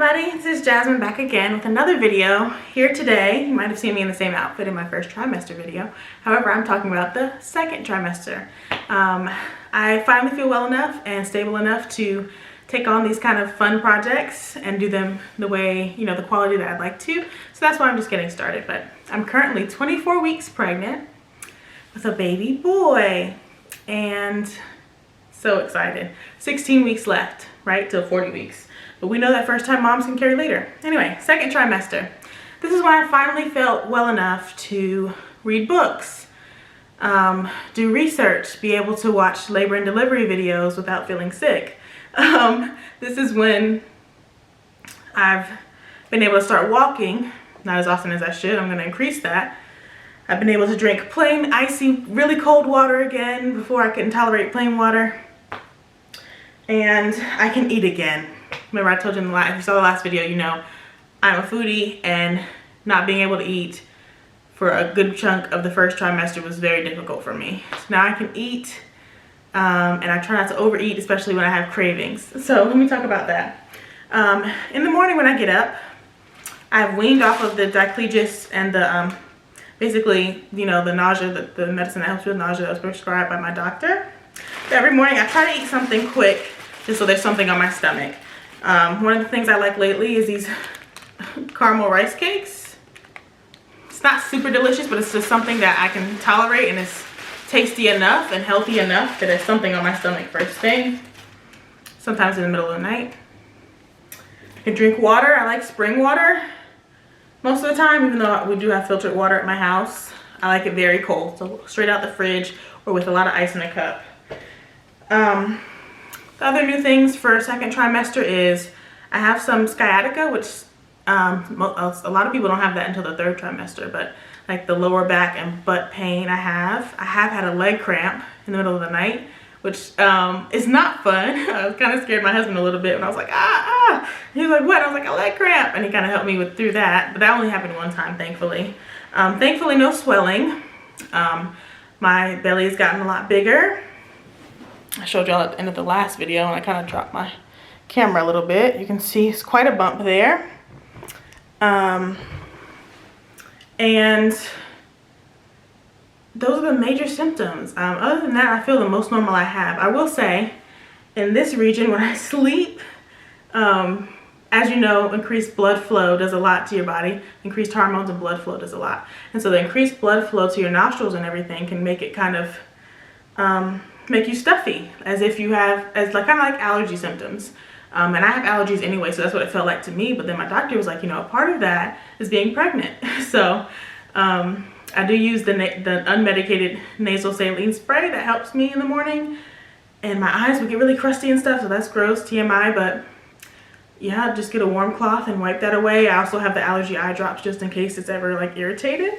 everybody, this is Jasmine back again with another video. Here today, you might have seen me in the same outfit in my first trimester video. However, I'm talking about the second trimester. I finally feel well enough and stable enough to take on these kind of fun projects and do them the way, the quality that I'd like to. So that's why I'm just getting started. But I'm currently 24 weeks pregnant with a baby boy and so excited. 16 weeks left, right, till 40 weeks. But we know that first time moms can carry later. Anyway, second trimester. This is when I finally felt well enough to read books, do research, be able to watch labor and delivery videos without feeling sick. This is when I've been able to start walking, not as often as I should. I'm gonna increase that. I've been able to drink plain, icy, really cold water again. Before I couldn't tolerate plain water. And I can eat again. Remember I told you if you saw the last video, you know I'm a foodie, and not being able to eat for a good chunk of the first trimester was very difficult for me. So now I can eat, and I try not to overeat, especially when I have cravings. So let me talk about that. In the morning when I get up, I've weaned off of the diclegis and the basically, the nausea, the medicine that helps with nausea that was prescribed by my doctor. So every morning I try to eat something quick, just so there's something on my stomach. One of the things I like lately is these caramel rice cakes. It's not super delicious, but it's just something that I can tolerate, and it's tasty enough and healthy enough that there's something on my stomach first thing. Sometimes in the middle of the night. I can drink water. I like spring water most of the time, even though we do have filtered water at my house. I like it very cold, so straight out the fridge or with a lot of ice in a cup. The other new things for second trimester is I have some sciatica, which a lot of people don't have that until the third trimester, but like the lower back and butt pain I have had a leg cramp in the middle of the night, which is not fun. I was kind of scared my husband a little bit when I was like, He was like, what? I was like, a leg cramp. And he kind of helped me through that, but that only happened one time, thankfully. Thankfully, no swelling. My belly has gotten a lot bigger. I showed y'all at the end of the last video, and I kind of dropped my camera a little bit. You can see it's quite a bump there. And those are the major symptoms. Other than that, I feel the most normal I have. I will say, in this region, when I sleep, as you know, increased blood flow does a lot to your body. Increased hormones and blood flow does a lot. And so the increased blood flow to your nostrils and everything can make it kind of make you stuffy, as if you have, kind of like allergy symptoms. And I have allergies anyway, so that's what it felt like to me. But then my doctor was like, a part of that is being pregnant. So I do use the unmedicated nasal saline spray that helps me in the morning. And my eyes would get really crusty and stuff, so that's gross, TMI. But yeah, just get a warm cloth and wipe that away. I also have the allergy eye drops just in case it's ever like irritated.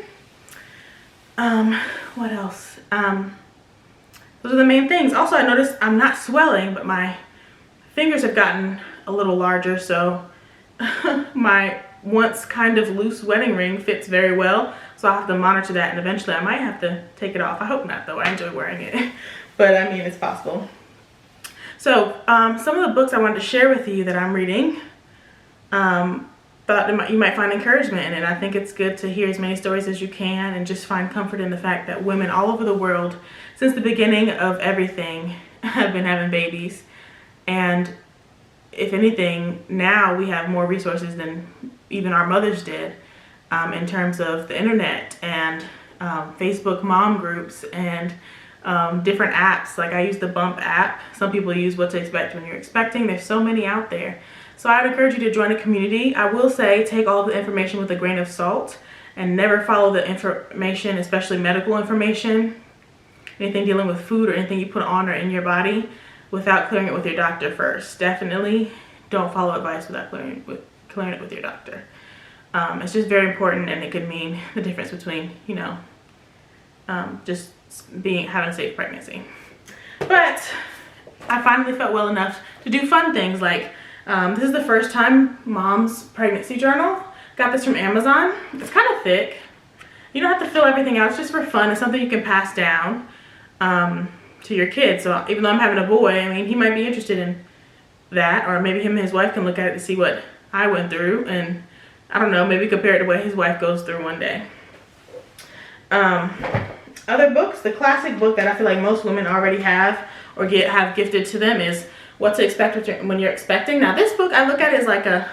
What else? Those are the main things. Also, I noticed I'm not swelling, but my fingers have gotten a little larger, so my once kind of loose wedding ring fits very well. So I'll have to monitor that, and eventually I might have to take it off. I hope not, though. I enjoy wearing it. But I mean, it's possible. So some of the books I wanted to share with you that I'm reading, thought you might find encouragement in it. I think it's good to hear as many stories as you can and just find comfort in the fact that women all over the world, since the beginning of everything, have been having babies. And if anything, now we have more resources than even our mothers did, in terms of the internet and Facebook mom groups and different apps. Like I use the Bump app. Some people use What to Expect When You're Expecting. There's so many out there. So I would encourage you to join a community. I will say take all the information with a grain of salt and never follow the information, especially medical information, anything dealing with food or anything you put on or in your body, without clearing it with your doctor first. Definitely don't follow advice without clearing it with your doctor. It's just very important, and it could mean the difference between, just having a safe pregnancy. But I finally felt well enough to do fun things like, this is the first time mom's pregnancy journal. Got this from Amazon. It's kind of thick. You don't have to fill everything out. It's just for fun. It's something you can pass down to your kids. So even though I'm having a boy, I mean, he might be interested in that, or maybe him and his wife can look at it to see what I went through, and I don't know, maybe compared to what his wife goes through one day. Other books, the classic book that I feel like most women already have or have gifted to them is What to Expect When You're Expecting. Now this book I look at it as like an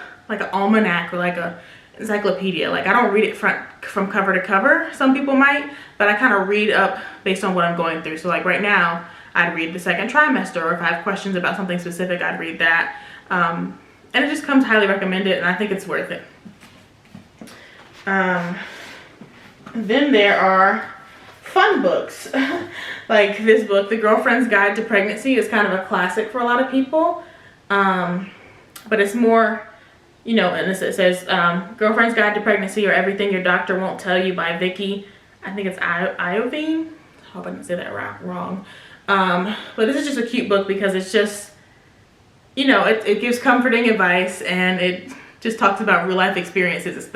almanac or like a encyclopedia. Like I don't read it from cover to cover. Some people might, but I kind of read up based on what I'm going through. So like right now, I'd read the second trimester, or if I have questions about something specific, I'd read that. And it just comes highly recommended, and I think it's worth it. Then there are fun books. Like this book, The Girlfriend's Guide to Pregnancy, is kind of a classic for a lot of people. But it's more, you know, and it says Girlfriend's Guide to Pregnancy, or Everything Your Doctor Won't Tell You by Vicki. I think it's Iovine. I hope I didn't say that wrong. But this is just a cute book because it's just, you know, it gives comforting advice, and it just talks about real life experiences.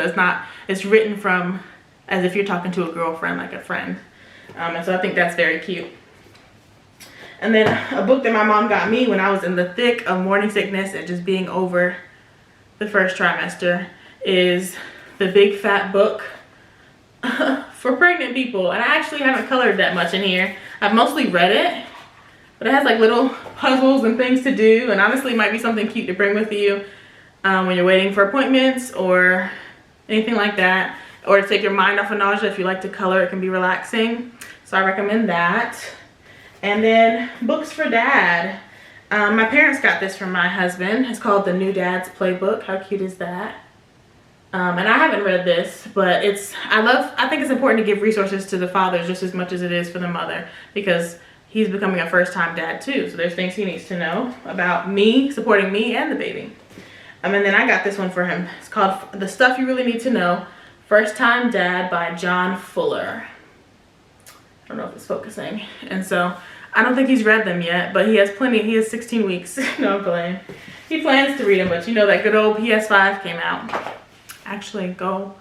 It's written from as if you're talking to a girlfriend, like a friend. And so I think that's very cute. And then a book that my mom got me when I was in the thick of morning sickness and just being over the first trimester is The Big Fat Book for pregnant people. And I actually haven't colored that much in here. I've mostly read it, but it has like little puzzles and things to do, and honestly it might be something cute to bring with you when you're waiting for appointments or anything like that, or to take your mind off of nausea. If you like to color, it can be relaxing, so I recommend that. And then books for dad. My parents got this from my husband. It's called The New Dad's Playbook. How cute is that? And I haven't read this, but I think it's important to give resources to the fathers just as much as it is for the mother, because he's becoming a first-time dad too. So there's things he needs to know about me, supporting me and the baby. And then I got this one for him. It's called The Stuff You Really Need to Know, First Time Dad by John Fuller. I don't know if it's focusing. And so I don't think he's read them yet, but he has plenty. He has 16 weeks. No, I'm playing. He plans to read them, but you know that good old PS5 came out. Actually, go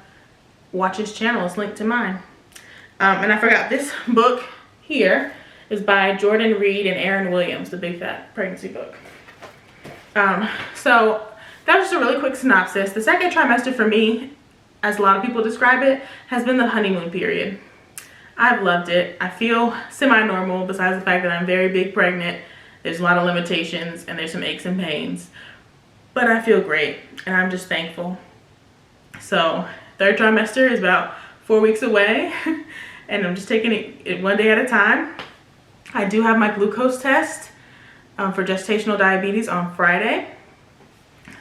watch his channel. It's linked to mine. And I forgot, this book here is by Jordan Reid and Erin Williams, the Big Fat Pregnancy book. So that was just a really quick synopsis. The second trimester for me, as a lot of people describe it, has been the honeymoon period. I've loved it. I feel semi-normal, besides the fact that I'm very big pregnant. There's a lot of limitations and there's some aches and pains, but I feel great and I'm just thankful. So third trimester is about 4 weeks away and I'm just taking it one day at a time. I do have my glucose test for gestational diabetes on Friday.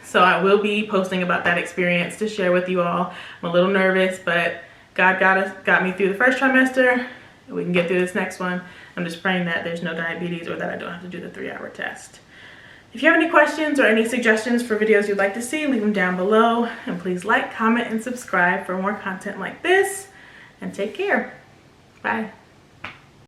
So I will be posting about that experience to share with you all. I'm a little nervous, but God got me through the first trimester. We can get through this next one. I'm just praying that there's no diabetes or that I don't have to do the 3-hour test. If you have any questions or any suggestions for videos you'd like to see, leave them down below. And please like, comment, and subscribe for more content like this. And take care. Bye.